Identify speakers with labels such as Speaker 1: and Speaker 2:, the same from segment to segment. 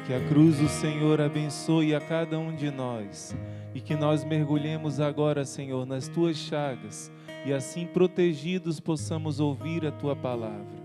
Speaker 1: Que a cruz do Senhor abençoe a cada um de nós e que nós mergulhemos agora, Senhor, nas tuas chagas e assim protegidos possamos ouvir a tua palavra.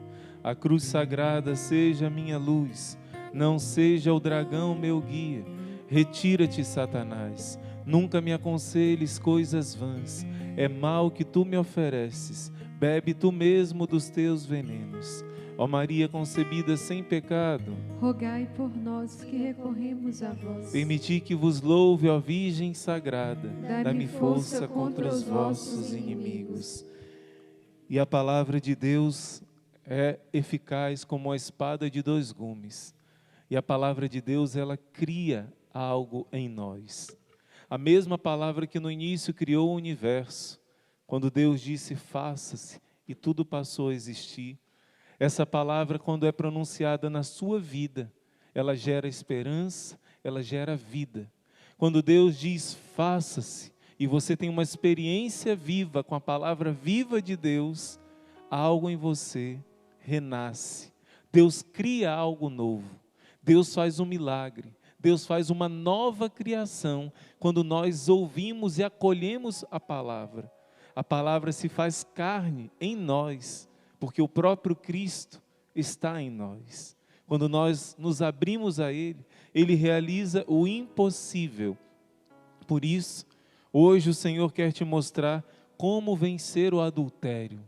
Speaker 1: A cruz sagrada seja minha luz, não seja o dragão meu guia. Retira-te, Satanás, nunca me aconselhes coisas vãs. É mal que tu me ofereces, bebe tu mesmo dos teus venenos. Ó Maria concebida sem pecado,
Speaker 2: rogai por nós que recorremos a vós.
Speaker 1: permiti que vos louve, ó Virgem Sagrada,
Speaker 2: Dai-me força contra os vossos inimigos.
Speaker 1: E a palavra de Deus é eficaz como a espada de dois gumes. E a palavra de Deus, ela cria algo em nós. A mesma palavra que no início criou o universo, quando Deus disse faça-se e tudo passou a existir. Essa palavra, quando é pronunciada na sua vida, ela gera esperança, ela gera vida. Quando Deus diz faça-se, e você tem uma experiência viva com a palavra viva de Deus, algo em você renasce. Deus cria algo novo. Deus faz um milagre. Deus faz uma nova criação quando nós ouvimos e acolhemos a palavra. A palavra se faz carne em nós, porque o próprio Cristo está em nós. Quando nós nos abrimos a Ele, Ele realiza o impossível. Por isso, hoje o Senhor quer te mostrar como vencer o adultério.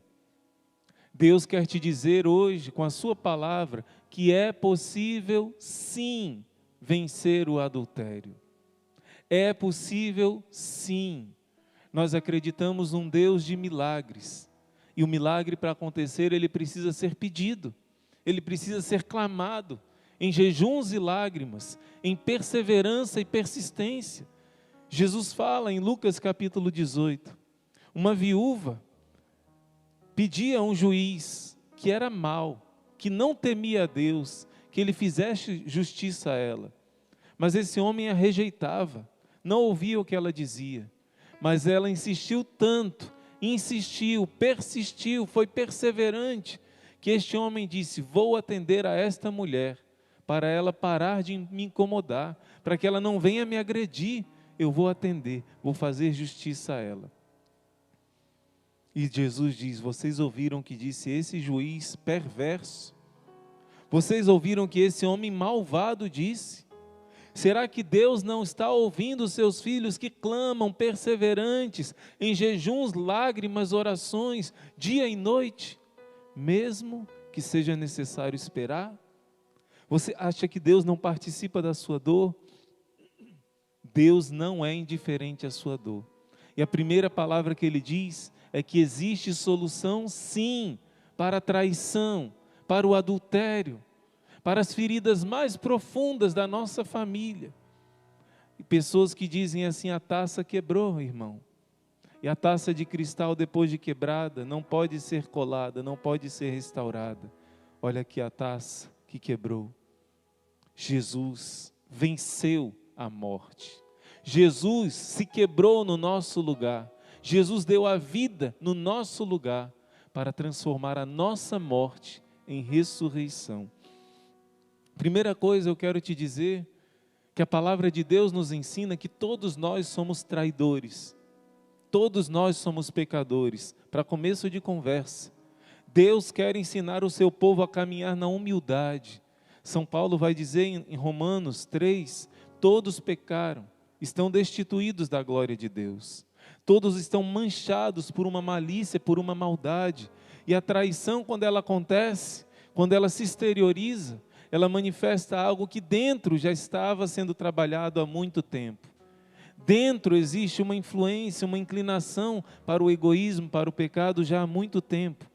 Speaker 1: Deus quer te dizer hoje, com a sua palavra, que é possível sim vencer o adultério. É possível sim. Nós acreditamos num Deus de milagres. E o milagre, para acontecer, ele precisa ser pedido, ele precisa ser clamado, em jejuns e lágrimas, em perseverança e persistência. Jesus fala em Lucas capítulo 18, uma viúva pedia a um juiz que era mau, que não temia a Deus, que ele fizesse justiça a ela. Mas esse homem a rejeitava, não ouvia o que ela dizia, mas ela insistiu tanto, insistiu, persistiu, foi perseverante, que este homem disse, vou atender a esta mulher, para ela parar de me incomodar, para que ela não venha me agredir, eu vou atender, vou fazer justiça a ela. E Jesus diz, vocês ouviram que disse esse juiz perverso? Vocês ouviram que esse homem malvado disse? Será que Deus não está ouvindo os seus filhos que clamam perseverantes em jejuns, lágrimas, orações, dia e noite, mesmo que seja necessário esperar? Você acha que Deus não participa da sua dor? Deus não é indiferente à sua dor. E a primeira palavra que Ele diz é que existe solução sim para a traição, para o adultério, para as feridas mais profundas da nossa família. E pessoas que dizem assim, a taça quebrou, irmão. E a taça de cristal, depois de quebrada, não pode ser colada, não pode ser restaurada. Olha aqui a taça que quebrou. Jesus venceu a morte. Jesus se quebrou no nosso lugar. Jesus deu a vida no nosso lugar para transformar a nossa morte em ressurreição. Primeira coisa eu quero te dizer, que a palavra de Deus nos ensina que todos nós somos traidores, todos nós somos pecadores. Para começo de conversa, Deus quer ensinar o seu povo a caminhar na humildade. São Paulo vai dizer em Romanos 3, todos pecaram, estão destituídos da glória de Deus. Todos estão manchados por uma malícia, por uma maldade. E a traição, quando ela acontece, quando ela se exterioriza, ela manifesta algo que dentro já estava sendo trabalhado há muito tempo. Dentro existe uma influência, uma inclinação para o egoísmo, para o pecado já há muito tempo.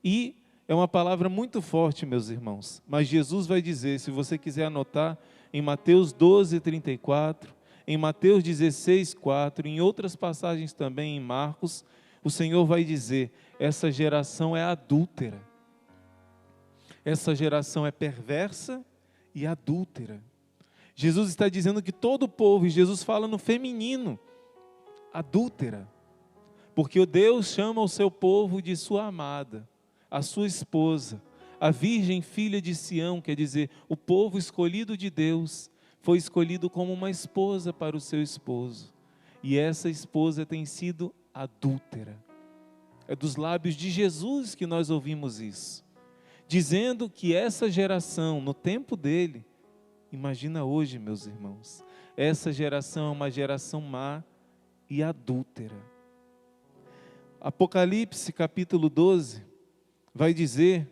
Speaker 1: E é uma palavra muito forte, meus irmãos. Mas Jesus vai dizer, se você quiser anotar, em Mateus 12, 34, em Mateus 16, 4, em outras passagens também em Marcos, o Senhor vai dizer, essa geração é adúltera. Essa geração é perversa e adúltera. Jesus está dizendo que todo o povo, e Jesus fala no feminino, adúltera. Porque o Deus chama o seu povo de sua amada, a sua esposa, a virgem filha de Sião, quer dizer, o povo escolhido de Deus, foi escolhido como uma esposa para o seu esposo. E essa esposa tem sido adúltera. É dos lábios de Jesus que nós ouvimos isso, dizendo que essa geração, no tempo dele, imagina hoje, meus irmãos, essa geração é uma geração má e adúltera. Apocalipse capítulo 12, vai dizer,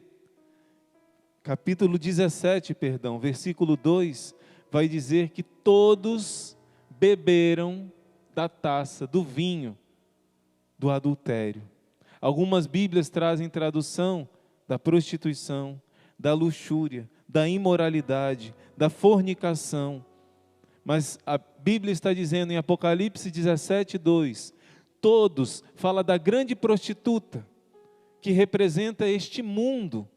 Speaker 1: capítulo 17, perdão, versículo 2, vai dizer que todos beberam da taça, do vinho, do adultério. Algumas Bíblias trazem tradução da prostituição, da luxúria, da imoralidade, da fornicação. Mas a Bíblia está dizendo em Apocalipse 17, 2, todos, fala da grande prostituta, que representa este mundo,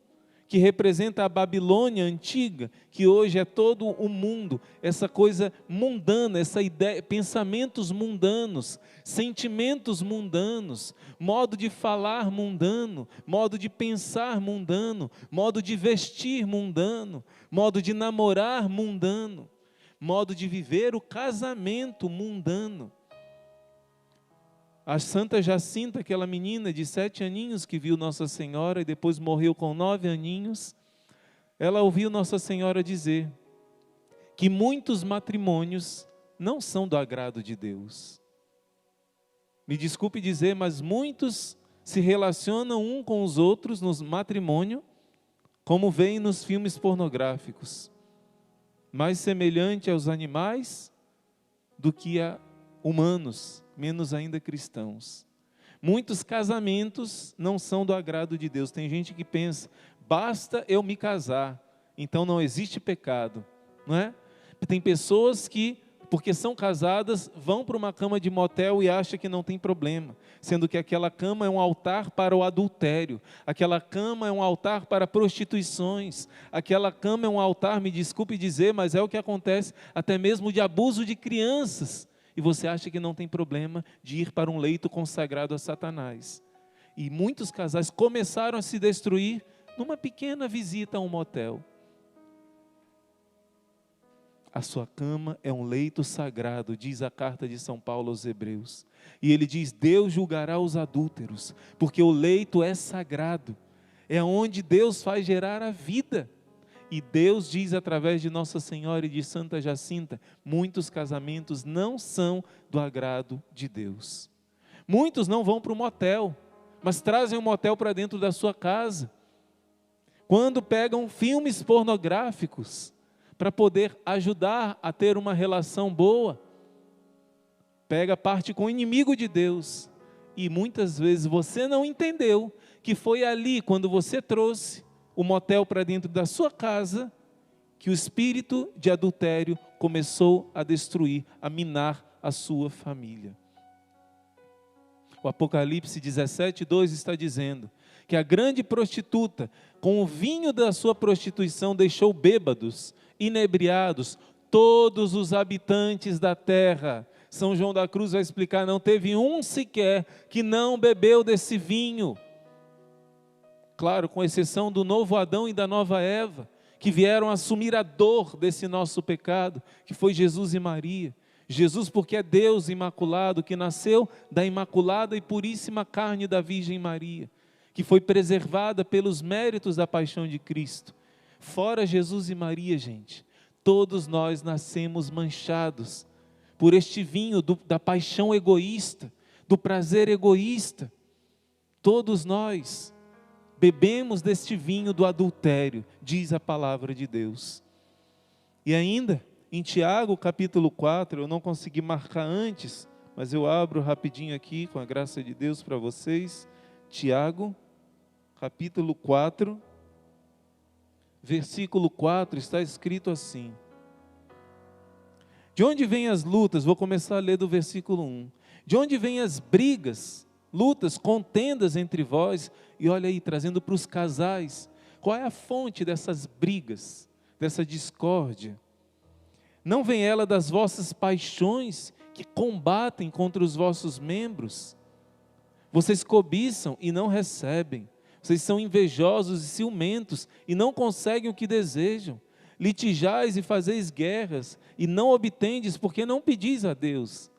Speaker 1: que representa a Babilônia antiga, que hoje é todo o mundo, essa coisa mundana, essa ideia, pensamentos mundanos, sentimentos mundanos, modo de falar mundano, modo de pensar mundano, modo de vestir mundano, modo de namorar mundano, modo de viver o casamento mundano. A Santa Jacinta, aquela menina de 7 aninhos que viu Nossa Senhora e depois morreu com 9 aninhos, ela ouviu Nossa Senhora dizer que muitos matrimônios não são do agrado de Deus. Me desculpe dizer, mas muitos se relacionam um com os outros no matrimônio, como veem nos filmes pornográficos, mais semelhante aos animais do que a humanos, menos ainda cristãos. Muitos casamentos não são do agrado de Deus. Tem gente que pensa, basta eu me casar, então não existe pecado, não é? Tem pessoas que, porque são casadas, vão para uma cama de motel e acham que não tem problema, sendo que aquela cama é um altar para o adultério, aquela cama é um altar para prostituições, aquela cama é um altar, me desculpe dizer, mas é o que acontece até mesmo de abuso de crianças. E você acha que não tem problema de ir para um leito consagrado a Satanás. E muitos casais começaram a se destruir numa pequena visita a um motel. A sua cama é um leito sagrado, diz a carta de São Paulo aos Hebreus. E ele diz, Deus julgará os adúlteros, porque o leito é sagrado. É onde Deus faz gerar a vida. E Deus diz através de Nossa Senhora e de Santa Jacinta, muitos casamentos não são do agrado de Deus. Muitos não vão para o motel, mas trazem o motel para dentro da sua casa. Quando pegam filmes pornográficos para poder ajudar a ter uma relação boa, pega parte com o inimigo de Deus. E muitas vezes você não entendeu que foi ali quando você trouxe o motel para dentro da sua casa, que o espírito de adultério começou a destruir, a minar a sua família. O Apocalipse 17, 2 está dizendo que a grande prostituta, com o vinho da sua prostituição, deixou bêbados, inebriados, todos os habitantes da terra. São João da Cruz vai explicar, não teve um sequer que não bebeu desse vinho. Claro, com exceção do novo Adão e da nova Eva, que vieram assumir a dor desse nosso pecado, que foi Jesus e Maria. Jesus porque é Deus imaculado, que nasceu da imaculada e puríssima carne da Virgem Maria, que foi preservada pelos méritos da paixão de Cristo. Fora Jesus e Maria, gente, todos nós nascemos manchados por este vinho da paixão egoísta, do prazer egoísta. Todos nós bebemos deste vinho do adultério, diz a palavra de Deus. E ainda, em Tiago capítulo 4, eu não consegui marcar antes, mas eu abro rapidinho aqui, com a graça de Deus para vocês. Tiago, capítulo 4, versículo 4, está escrito assim. De onde vêm as lutas? Vou começar a ler do versículo 1. De onde vêm as brigas, lutas, contendas entre vós? E olha aí, trazendo para os casais, qual é a fonte dessas brigas, dessa discórdia? Não vem ela das vossas paixões que combatem contra os vossos membros? Vocês cobiçam e não recebem, Vocês são invejosos e ciumentos e não conseguem o que desejam. Litigais e fazeis guerras e não obtendes porque não pedis a Deus.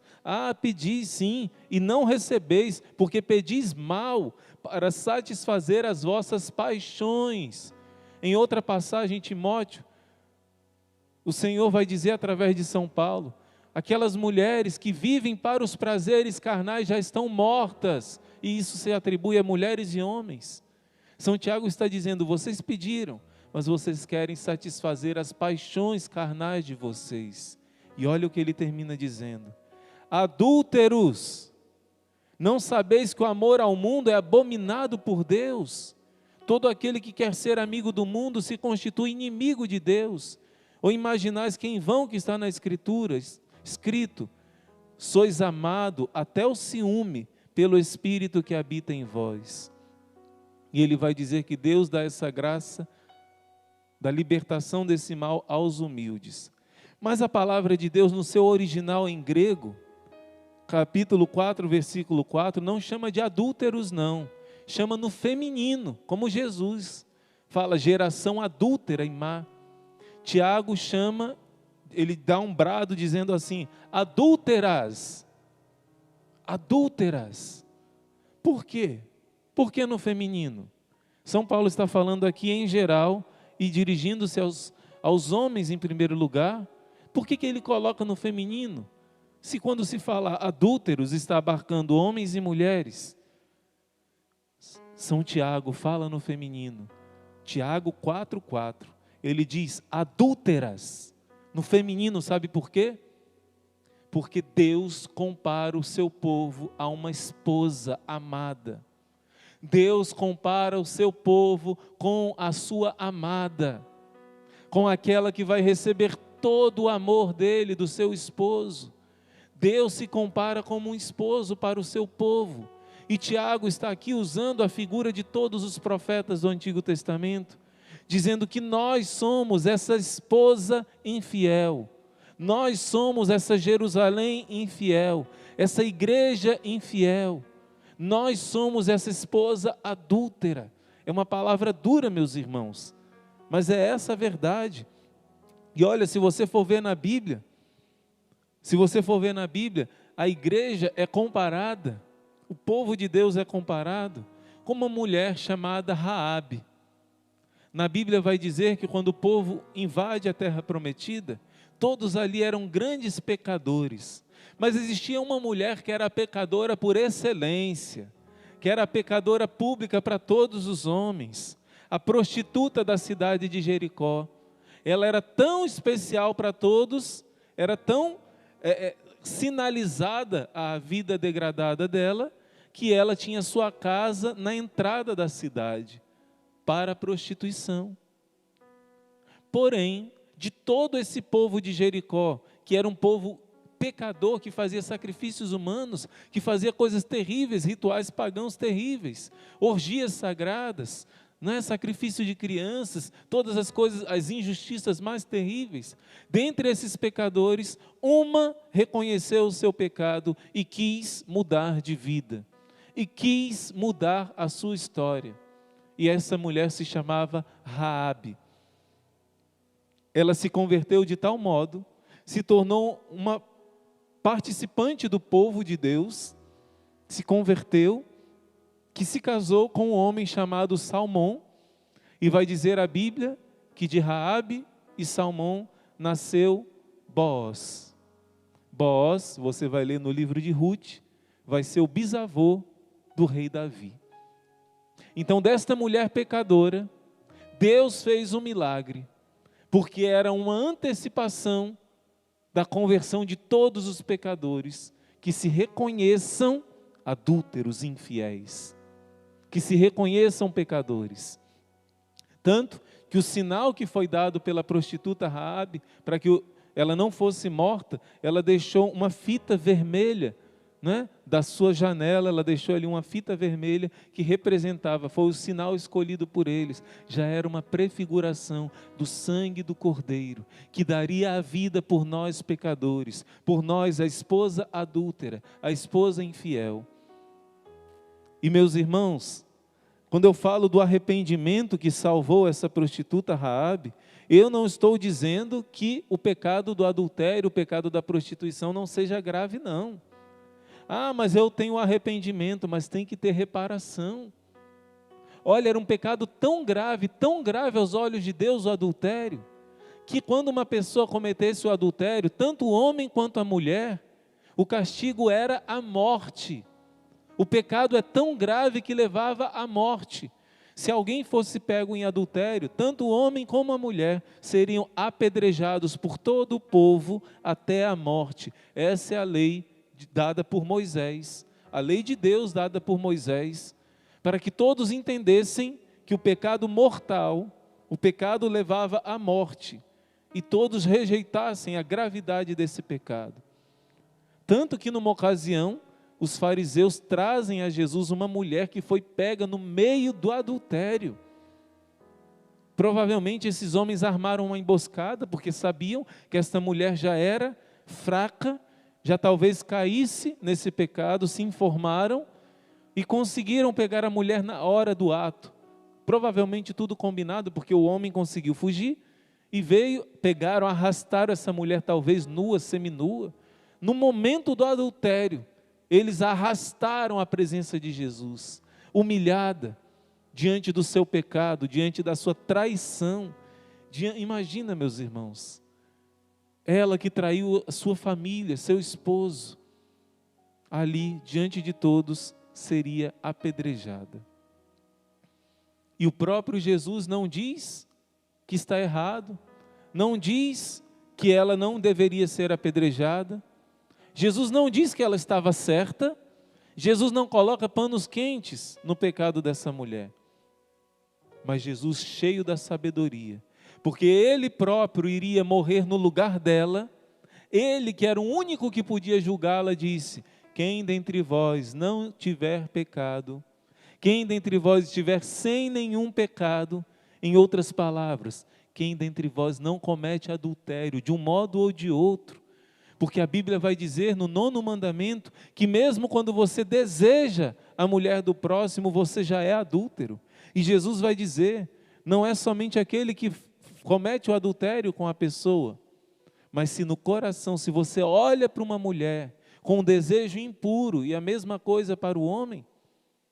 Speaker 1: Pedis sim e não recebeis porque pedis mal para satisfazer as vossas paixões. Em outra passagem, Timóteo, o Senhor vai dizer através de São Paulo, aquelas mulheres que vivem para os prazeres carnais já estão mortas, e isso se atribui a mulheres e homens. São Tiago está dizendo, vocês pediram, mas vocês querem satisfazer as paixões carnais de vocês. E olha o que ele termina dizendo, adúlteros, não sabeis que o amor ao mundo é abominado por Deus? Todo aquele que quer ser amigo do mundo se constitui inimigo de Deus. Ou imaginais que em vão que está na Escritura, escrito, sois amado até o ciúme pelo Espírito que habita em vós. E ele vai dizer que Deus dá essa graça da libertação desse mal aos humildes. Mas a palavra de Deus no seu original em grego, capítulo 4, versículo 4, não chama de adúlteros não, chama no feminino, como Jesus fala, geração adúltera e má. Tiago chama, ele dá um brado dizendo assim, adúlteras, adúlteras. Por quê? Por que no feminino? São Paulo está falando aqui em geral e dirigindo-se aos homens em primeiro lugar. Por que ele coloca no feminino? Se quando se fala adúlteros está abarcando homens e mulheres. São Tiago fala no feminino. Tiago 4,4. Ele diz adúlteras. No feminino, sabe por quê? Porque Deus compara o seu povo a uma esposa amada. Deus compara o seu povo com a sua amada, com aquela que vai receber todo o amor dele, do seu esposo. Deus se compara como um esposo para o seu povo. E Tiago está aqui usando a figura de todos os profetas do Antigo Testamento, dizendo que nós somos essa esposa infiel, nós somos essa Jerusalém infiel, essa igreja infiel, nós somos essa esposa adúltera. É uma palavra dura, meus irmãos, mas é essa a verdade. E olha, se você for ver na Bíblia, a igreja é comparada, o povo de Deus é comparado com uma mulher chamada Raabe. Na Bíblia vai dizer que quando o povo invade a terra prometida, todos ali eram grandes pecadores, mas existia uma mulher que era a pecadora por excelência, que era a pecadora pública para todos os homens, a prostituta da cidade de Jericó. Ela era tão especial para todos, era tão sinalizada a vida degradada dela, que ela tinha sua casa na entrada da cidade, para a prostituição. Porém, de todo esse povo de Jericó, que era um povo pecador, que fazia sacrifícios humanos, que fazia coisas terríveis, rituais pagãos terríveis, orgias sagradas, sacrifício de crianças, todas as coisas, as injustiças mais terríveis. Dentre esses pecadores, uma reconheceu o seu pecado e quis mudar de vida, e quis mudar a sua história. E essa mulher se chamava Raabe. Ela se converteu de tal modo, se tornou uma participante do povo de Deus, se converteu, que se casou com um homem chamado Salmão, e vai dizer a Bíblia que de Raabe e Salmão nasceu Boaz. Boaz, você vai ler no livro de Ruth, vai ser o bisavô do rei Davi. Então, desta mulher pecadora, Deus fez um milagre, porque era uma antecipação da conversão de todos os pecadores que se reconheçam adúlteros, infiéis, que se reconheçam pecadores. Tanto que o sinal que foi dado pela prostituta Raabe, para que ela não fosse morta, ela deixou uma fita vermelha, da sua janela, ela deixou ali uma fita vermelha que representava, foi o sinal escolhido por eles, já era uma prefiguração do sangue do Cordeiro, que daria a vida por nós pecadores, por nós a esposa adúltera, a esposa infiel. E meus irmãos, Quando eu falo do arrependimento que salvou essa prostituta Raabe, eu não estou dizendo que o pecado do adultério, o pecado da prostituição não seja grave, não. Ah, mas eu tenho arrependimento, mas tem que ter reparação. Olha, era um pecado tão grave aos olhos de Deus o adultério, que quando uma pessoa cometesse o adultério, tanto o homem quanto a mulher, o castigo era a morte. O pecado é tão grave que levava à morte. Se alguém fosse pego em adultério, tanto o homem como a mulher seriam apedrejados por todo o povo até a morte. Essa é a lei dada por Moisés, a lei de Deus dada por Moisés, para que todos entendessem que o pecado mortal, o pecado levava à morte, e todos rejeitassem a gravidade desse pecado. Tanto que numa ocasião, os fariseus trazem a Jesus uma mulher que foi pega no meio do adultério. Provavelmente esses homens armaram uma emboscada, porque sabiam que esta mulher já era fraca, já talvez caísse nesse pecado, se informaram e conseguiram pegar a mulher na hora do ato. Provavelmente tudo combinado, porque o homem conseguiu fugir e veio, pegaram, arrastaram essa mulher talvez nua, seminua. No momento do adultério, eles arrastaram a presença de Jesus, humilhada, diante do seu pecado, diante da sua traição. Imagina, meus irmãos, ela que traiu a sua família, seu esposo, ali, diante de todos, seria apedrejada. E o próprio Jesus não diz que está errado, não diz que ela não deveria ser apedrejada, Jesus não diz que ela estava certa, Jesus não coloca panos quentes no pecado dessa mulher. Mas Jesus, cheio da sabedoria, porque Ele próprio iria morrer no lugar dela, Ele que era o único que podia julgá-la, disse: quem dentre vós não tiver pecado, quem dentre vós estiver sem nenhum pecado, em outras palavras, quem dentre vós não comete adultério de um modo ou de outro, porque a Bíblia vai dizer no 9º mandamento, que mesmo quando você deseja a mulher do próximo, você já é adúltero. E Jesus vai dizer, não é somente aquele que comete o adultério com a pessoa, mas se no coração, se você olha para uma mulher com um desejo impuro, e a mesma coisa para o homem,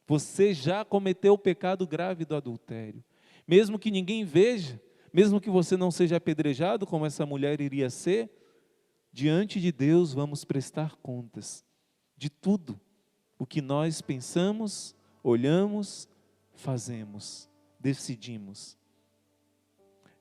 Speaker 1: você já cometeu o pecado grave do adultério. Mesmo que ninguém veja, mesmo que você não seja apedrejado, como essa mulher iria ser, diante de Deus vamos prestar contas de tudo o que nós pensamos, olhamos, fazemos, decidimos.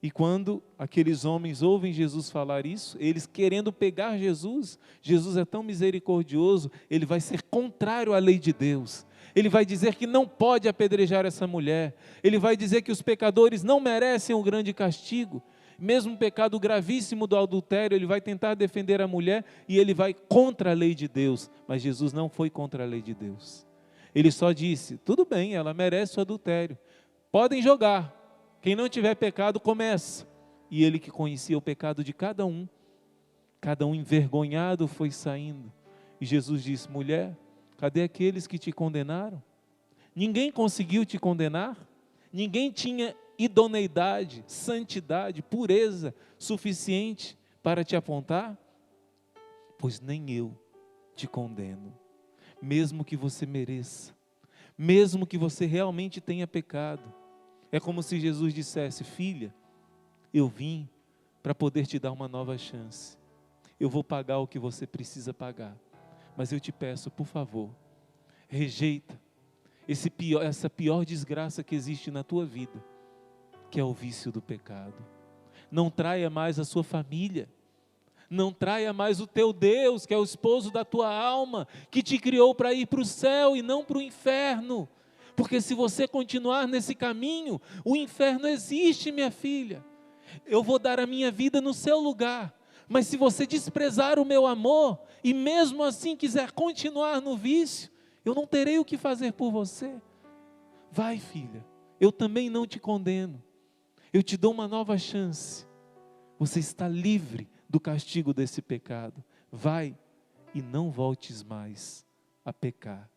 Speaker 1: E quando aqueles homens ouvem Jesus falar isso, eles querendo pegar Jesus, Jesus é tão misericordioso, ele vai ser contrário à lei de Deus. Ele vai dizer que não pode apedrejar essa mulher, ele vai dizer que os pecadores não merecem um grande castigo. Mesmo o pecado gravíssimo do adultério, ele vai tentar defender a mulher e ele vai contra a lei de Deus. Mas Jesus não foi contra a lei de Deus. Ele só disse, tudo bem, ela merece o adultério. Podem jogar, quem não tiver pecado começa. E ele que conhecia o pecado de cada um envergonhado foi saindo. E Jesus disse, mulher, cadê aqueles que te condenaram? Ninguém conseguiu te condenar? Ninguém tinha idoneidade, santidade, pureza suficiente para te apontar? Pois nem eu te condeno, mesmo que você mereça, mesmo que você realmente tenha pecado. É como se Jesus dissesse, filha, eu vim para poder te dar uma nova chance, eu vou pagar o que você precisa pagar, mas eu te peço, por favor, rejeita essa pior desgraça que existe na tua vida, que é o vício do pecado. Não traia mais a sua família, não traia mais o teu Deus, que é o esposo da tua alma, que te criou para ir para o céu e não para o inferno, porque se você continuar nesse caminho, o inferno existe, minha filha. Eu vou dar a minha vida no seu lugar, mas se você desprezar o meu amor, e mesmo assim quiser continuar no vício, eu não terei o que fazer por você. Vai, filha, eu também não te condeno, eu te dou uma nova chance, você está livre do castigo desse pecado, vai e não voltes mais a pecar.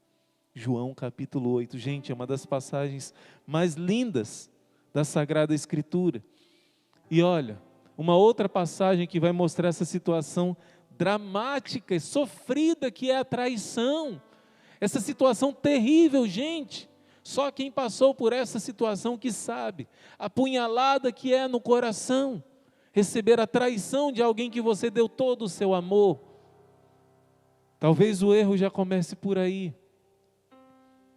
Speaker 1: João capítulo 8. Gente, é uma das passagens mais lindas da Sagrada Escritura. E olha, uma outra passagem que vai mostrar essa situação dramática e sofrida que é a traição. Essa situação terrível, gente. Só quem passou por essa situação que sabe. A punhalada que é no coração. Receber a traição de alguém que você deu todo o seu amor. Talvez o erro já comece por aí.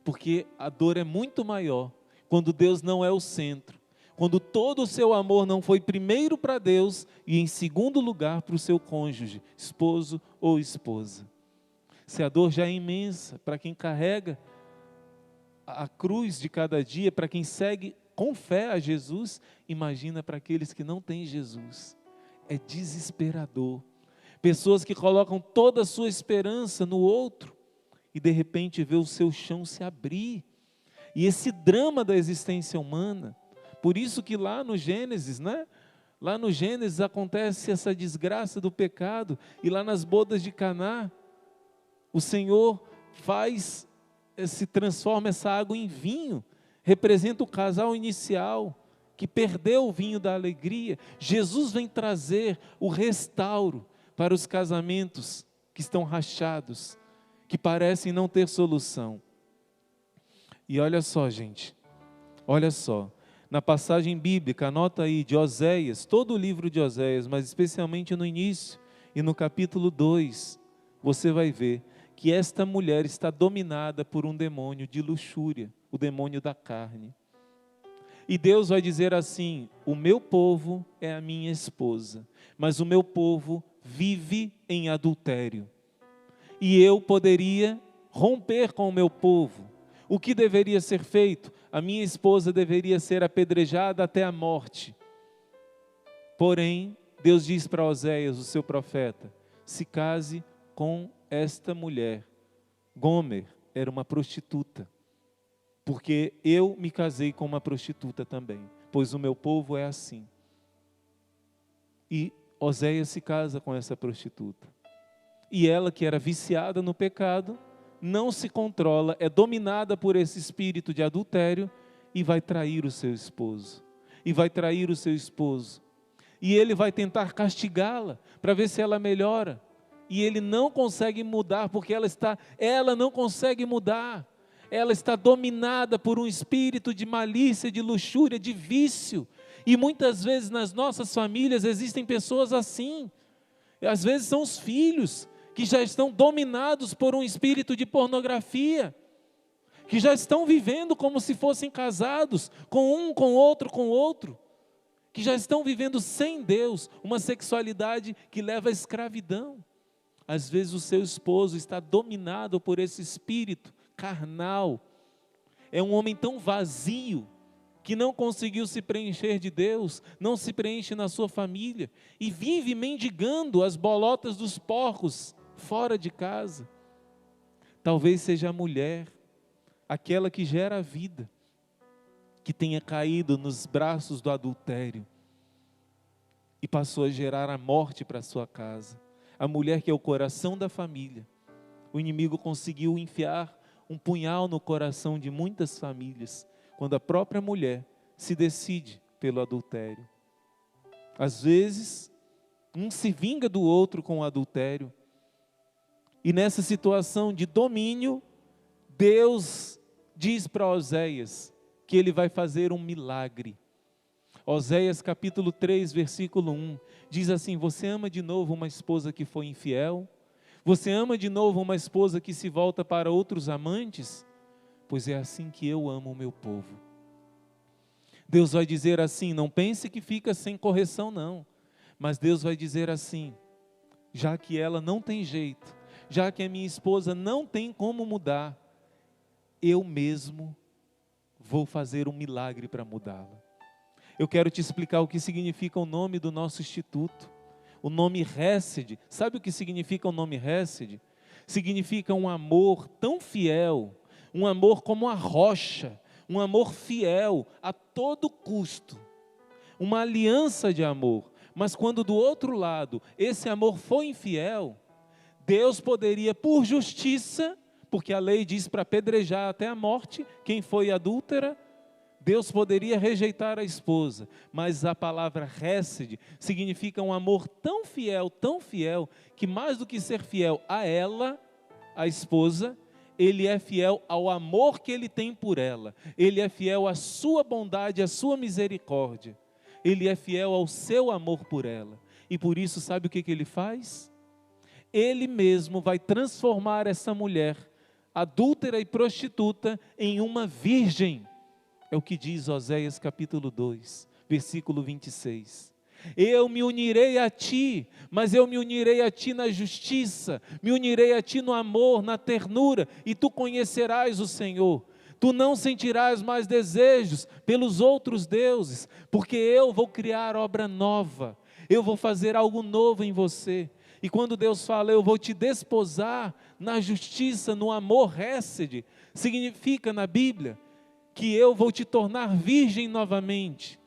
Speaker 1: Porque a dor é muito maior quando Deus não é o centro. Quando todo o seu amor não foi primeiro para Deus e em segundo lugar para o seu cônjuge, esposo ou esposa. Se a dor já é imensa para quem carrega a cruz de cada dia, para quem segue com fé a Jesus, imagina para aqueles que não têm Jesus. É desesperador. Pessoas que colocam toda a sua esperança no outro e de repente vê o seu chão se abrir. E esse drama da existência humana, por isso que lá no Gênesis, né? Lá no Gênesis acontece essa desgraça do pecado, e lá nas bodas de Caná, o Senhor transforma essa água em vinho, representa o casal inicial, que perdeu o vinho da alegria. Jesus vem trazer o restauro para os casamentos que estão rachados, que parecem não ter solução. E olha só, gente, olha só, na passagem bíblica, anota aí, de Oséias, todo o livro de Oséias, mas especialmente no início e no capítulo 2, você vai ver que esta mulher está dominada por um demônio de luxúria, o demônio da carne. E Deus vai dizer assim: o meu povo é a minha esposa, mas o meu povo vive em adultério. E eu poderia romper com o meu povo. O que deveria ser feito? A minha esposa deveria ser apedrejada até a morte. Porém, Deus diz para Oséias, o seu profeta: se case com esta mulher. Gomer era uma prostituta, porque eu me casei com uma prostituta também, pois o meu povo é assim. E Oséias se casa com essa prostituta. E ela, que era viciada no pecado, não se controla, é dominada por esse espírito de adultério e vai trair o seu esposo. E vai trair o seu esposo. E ele vai tentar castigá-la para ver se ela melhora. E ele não consegue mudar, porque ela não consegue mudar. Ela está dominada por um espírito de malícia, de luxúria, de vício. E muitas vezes nas nossas famílias existem pessoas assim. E às vezes são os filhos que já estão dominados por um espírito de pornografia, que já estão vivendo como se fossem casados, com um, com outro, que já estão vivendo sem Deus, uma sexualidade que leva à escravidão. Às vezes o seu esposo está dominado por esse espírito carnal, é um homem tão vazio, que não conseguiu se preencher de Deus, não se preenche na sua família, e vive mendigando as bolotas dos porcos, fora de casa. Talvez seja a mulher, aquela que gera a vida, que tenha caído nos braços do adultério, e passou a gerar a morte para a sua casa. A mulher que é o coração da família. O inimigo conseguiu enfiar um punhal no coração de muitas famílias, quando a própria mulher se decide pelo adultério. Às vezes, um se vinga do outro com o adultério. E nessa situação de domínio, Deus diz para Oséias que ele vai fazer um milagre. Oséias capítulo 3, versículo 1, diz assim: você ama de novo uma esposa que foi infiel? Você ama de novo uma esposa que se volta para outros amantes? Pois é assim que eu amo o meu povo. Deus vai dizer assim, não pense que fica sem correção não, mas Deus vai dizer assim: já que ela não tem jeito, já que a minha esposa não tem como mudar, eu mesmo vou fazer um milagre para mudá-la. Eu quero te explicar o que significa o nome do nosso instituto. O nome Hesed, sabe o que significa o nome Hesed? Significa um amor tão fiel, um amor como a rocha, um amor fiel a todo custo, uma aliança de amor. Mas quando do outro lado esse amor foi infiel, Deus poderia, por justiça, porque a lei diz para apedrejar até a morte quem foi adúltera. Deus poderia rejeitar a esposa, mas a palavra hesed significa um amor tão fiel, que mais do que ser fiel a ela, a esposa, ele é fiel ao amor que ele tem por ela, ele é fiel à sua bondade, à sua misericórdia, ele é fiel ao seu amor por ela, e por isso sabe o que ele faz? Ele mesmo vai transformar essa mulher, adúltera e prostituta, em uma virgem. É o que diz Oséias capítulo 2, versículo 26. Eu me unirei a ti, mas eu me unirei a ti na justiça, me unirei a ti no amor, na ternura, e tu conhecerás o Senhor. Tu não sentirás mais desejos pelos outros deuses, porque eu vou criar obra nova, eu vou fazer algo novo em você. E quando Deus fala, eu vou te desposar na justiça, no amor hesed, significa na Bíblia que eu vou te tornar virgem novamente,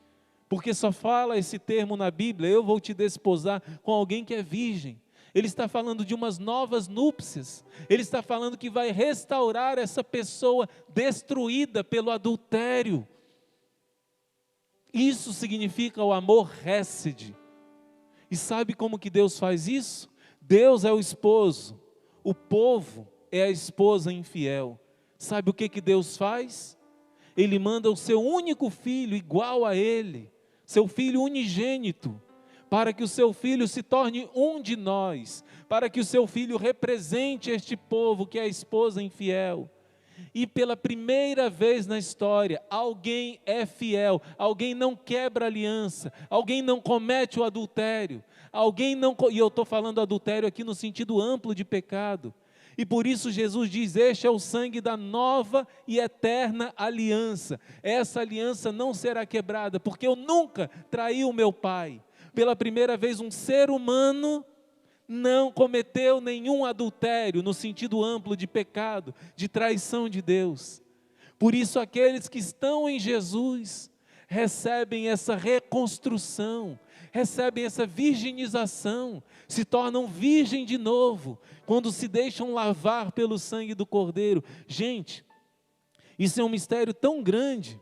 Speaker 1: porque só fala esse termo na Bíblia, eu vou te desposar com alguém que é virgem. Ele está falando de umas novas núpcias, ele está falando que vai restaurar essa pessoa destruída pelo adultério. Isso significa o amor hesed. E sabe como que Deus faz isso? Deus é o esposo, o povo é a esposa infiel. Sabe o que Deus faz? Ele manda o seu único filho igual a ele, seu filho unigênito, para que o seu filho se torne um de nós, para que o seu filho represente este povo que é a esposa infiel. E pela primeira vez na história, alguém é fiel, alguém não quebra aliança, alguém não comete o adultério, e eu estou falando adultério aqui no sentido amplo de pecado. E por isso Jesus diz, este é o sangue da nova e eterna aliança. Essa aliança não será quebrada, porque eu nunca traí o meu Pai. Pela primeira vez um ser humano não cometeu nenhum adultério, no sentido amplo de pecado, de traição de Deus. Por isso aqueles que estão em Jesus, recebem essa reconstrução, recebem essa virginização, se tornam virgem de novo, quando se deixam lavar pelo sangue do Cordeiro. Gente, isso é um mistério tão grande,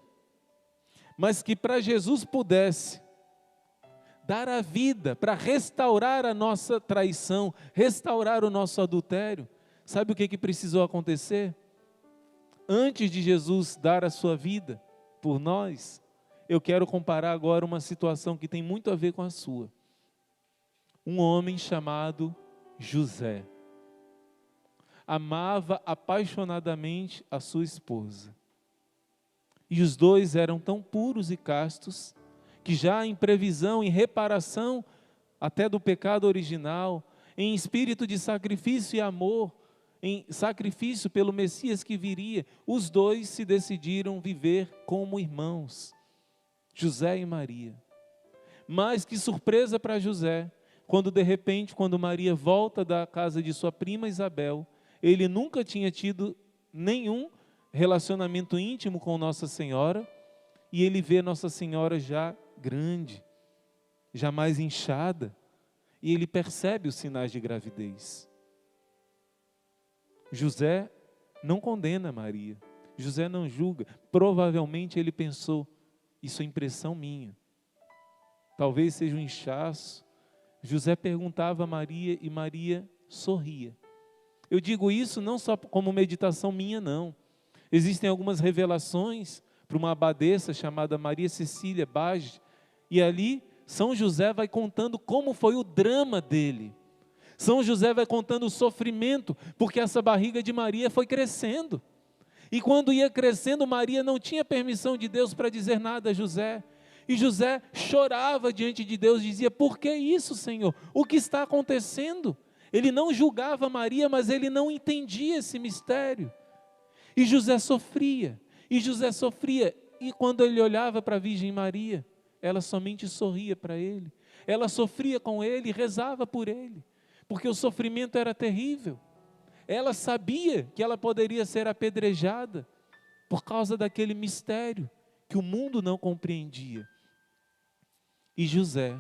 Speaker 1: mas que para Jesus pudesse dar a vida para restaurar a nossa traição, restaurar o nosso adultério, sabe o que precisou acontecer? Antes de Jesus dar a sua vida por nós, eu quero comparar agora uma situação que tem muito a ver com a sua. Um homem chamado José amava apaixonadamente a sua esposa. E os dois eram tão puros e castos, que já em previsão, em reparação até do pecado original, em espírito de sacrifício e amor, em sacrifício pelo Messias que viria, os dois se decidiram viver como irmãos, José e Maria. Mas que surpresa para José, quando de repente, quando Maria volta da casa de sua prima Isabel, ele nunca tinha tido nenhum relacionamento íntimo com Nossa Senhora, e ele vê Nossa Senhora já grande, já mais inchada, e ele percebe os sinais de gravidez. José não condena Maria, José não julga, provavelmente ele pensou, isso é impressão minha, talvez seja um inchaço. José perguntava a Maria e Maria sorria. Eu digo isso não só como meditação minha, não. Existem algumas revelações para uma abadesa chamada Maria Cecília Bage, e ali São José vai contando como foi o drama dele. São José vai contando o sofrimento, porque essa barriga de Maria foi crescendo. E quando ia crescendo, Maria não tinha permissão de Deus para dizer nada a José. E José chorava diante de Deus, dizia, por que isso, Senhor? O que está acontecendo? Ele não julgava Maria, mas ele não entendia esse mistério. E José sofria, e quando ele olhava para a Virgem Maria, ela somente sorria para ele. Ela sofria com ele e rezava por ele, porque o sofrimento era terrível. Ela sabia que ela poderia ser apedrejada por causa daquele mistério que o mundo não compreendia. E José,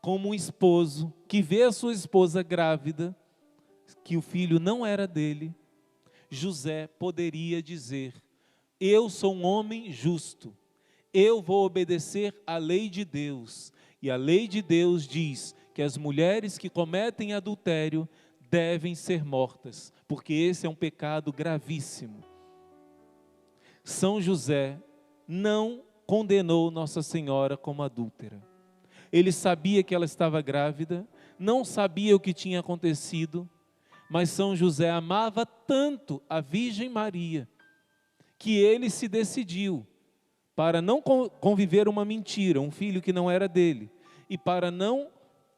Speaker 1: como um esposo que vê a sua esposa grávida, que o filho não era dele, José poderia dizer: eu sou um homem justo, eu vou obedecer à lei de Deus. E a lei de Deus diz que as mulheres que cometem adultério devem ser mortas, porque esse é um pecado gravíssimo. São José não condenou Nossa Senhora como adúltera. Ele sabia que ela estava grávida, não sabia o que tinha acontecido, mas São José amava tanto a Virgem Maria, que ele se decidiu para não conviver uma mentira, um filho que não era dele, e para não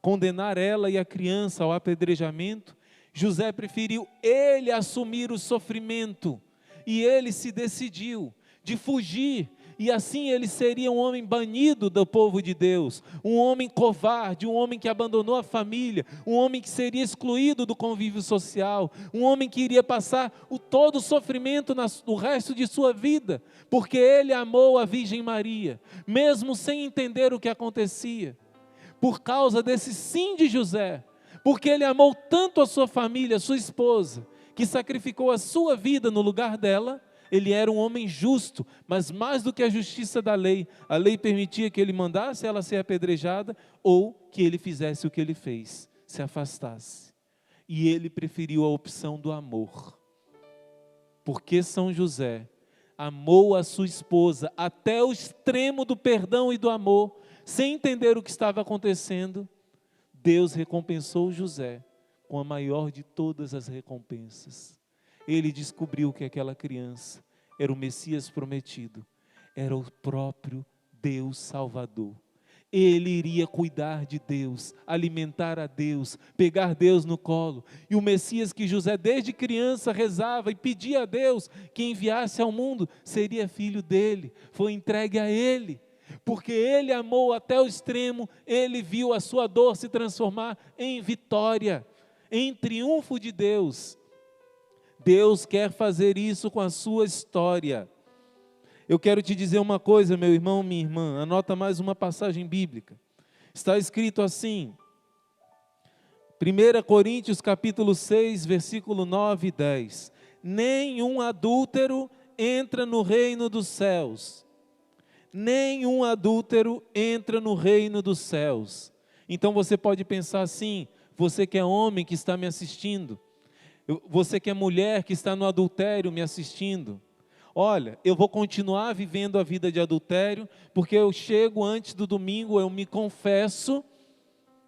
Speaker 1: condenar ela e a criança ao apedrejamento, José preferiu ele assumir o sofrimento, e ele se decidiu de fugir, e assim ele seria um homem banido do povo de Deus, um homem covarde, um homem que abandonou a família, um homem que seria excluído do convívio social, um homem que iria passar todo o sofrimento no resto de sua vida, porque ele amou a Virgem Maria, mesmo sem entender o que acontecia. Por causa desse sim de José, porque ele amou tanto a sua família, a sua esposa, que sacrificou a sua vida no lugar dela. Ele era um homem justo, mas mais do que a justiça da lei, a lei permitia que ele mandasse ela ser apedrejada, ou que ele fizesse o que ele fez, se afastasse. E ele preferiu a opção do amor, porque São José amou a sua esposa até o extremo do perdão e do amor, sem entender o que estava acontecendo. Deus recompensou José com a maior de todas as recompensas. Ele descobriu que aquela criança era o Messias prometido, era o próprio Deus Salvador. Ele iria cuidar de Deus, alimentar a Deus, pegar Deus no colo. E o Messias que José desde criança rezava e pedia a Deus que enviasse ao mundo, seria filho dele, foi entregue a ele. Porque ele amou até o extremo, ele viu a sua dor se transformar em vitória, em triunfo de Deus. Deus quer fazer isso com a sua história. Eu quero te dizer uma coisa, meu irmão, minha irmã, anota mais uma passagem bíblica. Está escrito assim, 1 Coríntios capítulo 6, versículo 9 e 10. Nenhum adúltero entra no reino dos céus. Nenhum adúltero entra no reino dos céus. Então você pode pensar assim, você que é homem que está me assistindo, você que é mulher que está no adultério me assistindo, olha, eu vou continuar vivendo a vida de adultério, porque eu chego antes do domingo, eu me confesso,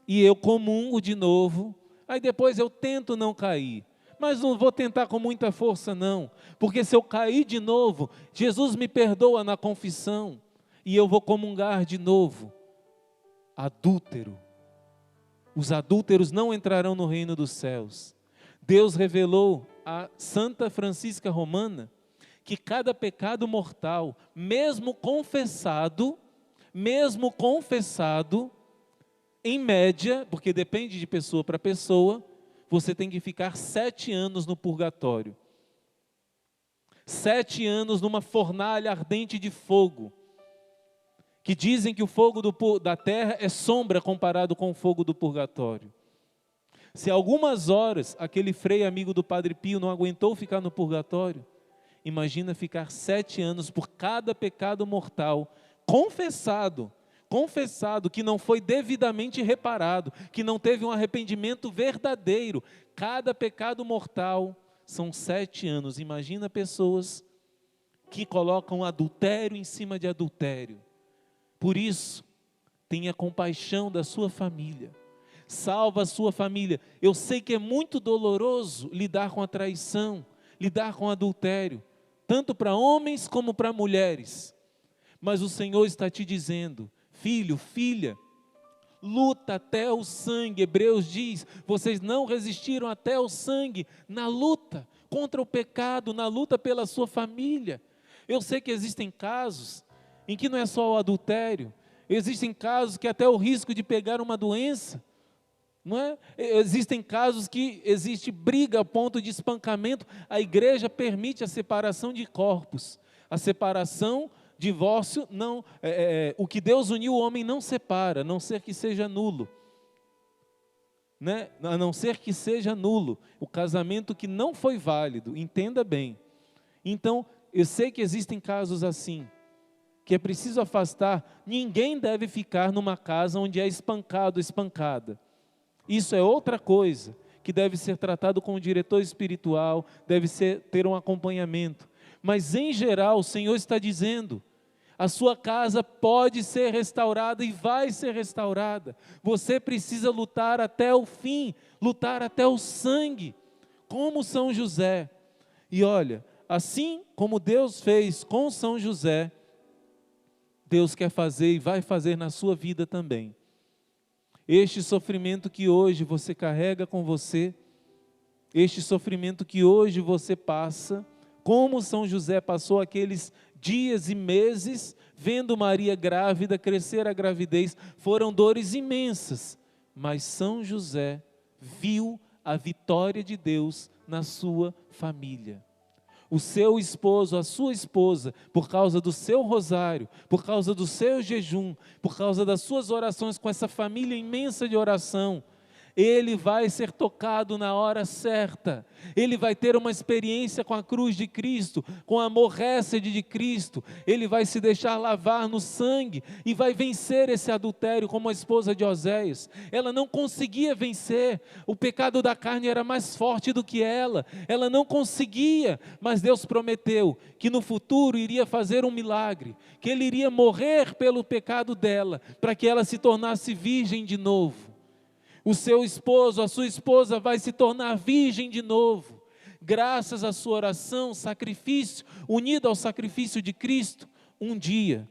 Speaker 1: e eu comungo de novo, aí depois eu tento não cair, mas não vou tentar com muita força não, porque se eu cair de novo, Jesus me perdoa na confissão, e eu vou comungar de novo. Adúltero, os adúlteros não entrarão no reino dos céus. Deus revelou a Santa Francisca Romana que cada pecado mortal, mesmo confessado, em média, porque depende de pessoa para pessoa, você tem que ficar 7 anos no purgatório. 7 anos numa fornalha ardente de fogo, que dizem que o fogo da terra é sombra comparado com o fogo do purgatório. Se algumas horas aquele frei amigo do Padre Pio não aguentou ficar no purgatório, imagina ficar 7 anos por cada pecado mortal, confessado, que não foi devidamente reparado, que não teve um arrependimento verdadeiro. Cada pecado mortal são 7 anos. Imagina pessoas que colocam adultério em cima de adultério. Por isso, tenha compaixão da sua família. Salva a sua família. Eu sei que é muito doloroso lidar com a traição, lidar com o adultério, tanto para homens como para mulheres. Mas o Senhor está te dizendo, filho, filha, luta até o sangue. Hebreus diz, vocês não resistiram até o sangue na luta contra o pecado, na luta pela sua família. Eu sei que existem casos em que não é só o adultério, existem casos que até o risco de pegar uma doença, não é? Existem casos que existe briga a ponto de espancamento. A igreja permite a separação de corpos, a separação, divórcio, não, o que Deus uniu o homem não separa, a não ser que seja nulo. né? A não ser que seja nulo, o casamento que não foi válido, entenda bem. Então, eu sei que existem casos assim, que é preciso afastar. Ninguém deve ficar numa casa onde é espancado, espancada. Isso é outra coisa, que deve ser tratado com o diretor espiritual, deve ter um acompanhamento. Mas em geral, o Senhor está dizendo, a sua casa pode ser restaurada e vai ser restaurada. Você precisa lutar até o fim, lutar até o sangue, como São José. E olha, assim como Deus fez com São José, Deus quer fazer e vai fazer na sua vida também. Este sofrimento que hoje você carrega com você, este sofrimento que hoje você passa, como São José passou aqueles dias e meses, vendo Maria grávida, crescer a gravidez, foram dores imensas, mas São José viu a vitória de Deus na sua família. O seu esposo, a sua esposa, por causa do seu rosário, por causa do seu jejum, por causa das suas orações com essa família imensa de oração, ele vai ser tocado na hora certa, ele vai ter uma experiência com a cruz de Cristo, com a amorrécede de Cristo, ele vai se deixar lavar no sangue e vai vencer esse adultério como a esposa de Oséias. Ela não conseguia vencer, o pecado da carne era mais forte do que ela não conseguia, mas Deus prometeu que no futuro iria fazer um milagre, que ele iria morrer pelo pecado dela, para que ela se tornasse virgem de novo. O seu esposo, a sua esposa vai se tornar virgem de novo, graças à sua oração, sacrifício, unido ao sacrifício de Cristo. Um dia,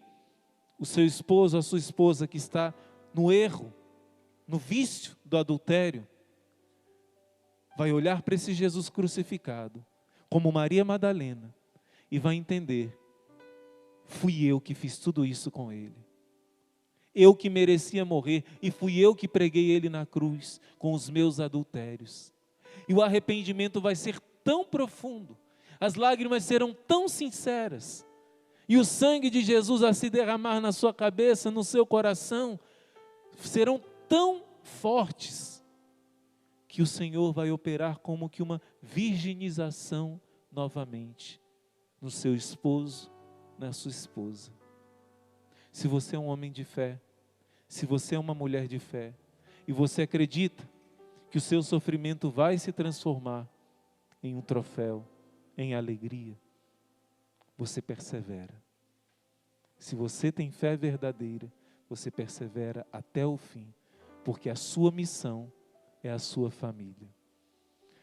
Speaker 1: o seu esposo, a sua esposa que está no erro, no vício do adultério, vai olhar para esse Jesus crucificado, como Maria Madalena, e vai entender, fui eu que fiz tudo isso com ele. Eu que merecia morrer, e fui eu que preguei ele na cruz, com os meus adultérios. E o arrependimento vai ser tão profundo, as lágrimas serão tão sinceras, e o sangue de Jesus a se derramar na sua cabeça, no seu coração, serão tão fortes, que o Senhor vai operar como que uma virginização novamente, no seu esposo, na sua esposa. Se você é um homem de fé, se você é uma mulher de fé, e você acredita que o seu sofrimento vai se transformar em um troféu, em alegria, você persevera. Se você tem fé verdadeira, você persevera até o fim, porque a sua missão é a sua família.